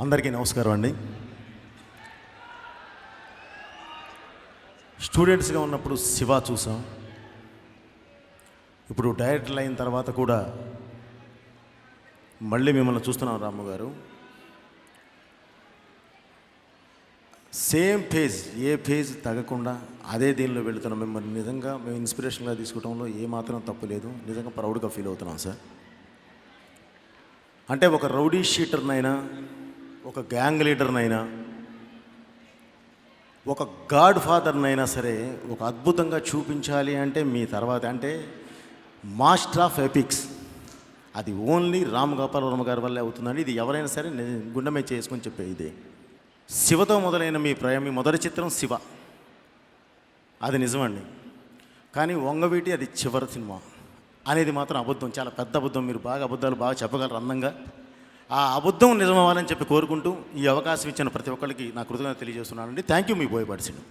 అందరికీ నమస్కారం అండి. స్టూడెంట్స్గా ఉన్నప్పుడు శివ చూసాం. ఇప్పుడు డైరెక్టర్లు అయిన తర్వాత కూడా మళ్ళీ మిమ్మల్ని చూస్తున్నాం రాము గారు. సేమ్ పేజ్, ఏ పేజ్ తగ్గకుండా అదే దీనిలో వెళుతున్నాం. మిమ్మల్ని నిజంగా మేము ఇన్స్పిరేషన్గా తీసుకోవడంలో ఏమాత్రం తప్పు లేదు. నిజంగా ప్రౌడ్గా ఫీల్ అవుతున్నాం సార్. అంటే ఒక రౌడీ షీటర్నైనా, ఒక గ్యాంగ్ లీడర్నైనా, ఒక గాడ్ ఫాదర్నైనా సరే ఒక అద్భుతంగా చూపించాలి అంటే మీ తర్వాత అంటే మాస్టర్ ఆఫ్ ఎపిక్స్ అది ఓన్లీ రామ్ గోపాల్ వర్మ గారి వల్లే అవుతుందండి. ఇది ఎవరైనా సరే గుండెమే చేసుకొని చెప్పే ఇదే. శివతో మొదలైన మీ మొదటి చిత్రం శివ, అది నిజమండి. కానీ వంగవీటి అది చివరి సినిమా అనేది మాత్రం అబద్ధం, చాలా పెద్ద అబద్ధం. మీరు అబద్ధాలు బాగా చెప్పగలరు అందంగా. ఆ అబద్ధం నిజమవ్వాలని చెప్పి కోరుకుంటూ ఈ అవకాశం ఇచ్చిన ప్రతి ఒక్కరికి నా కృతజ్ఞత తెలియజేస్తున్నానండి. Thank you. మీ బోయపాటి శ్రీను.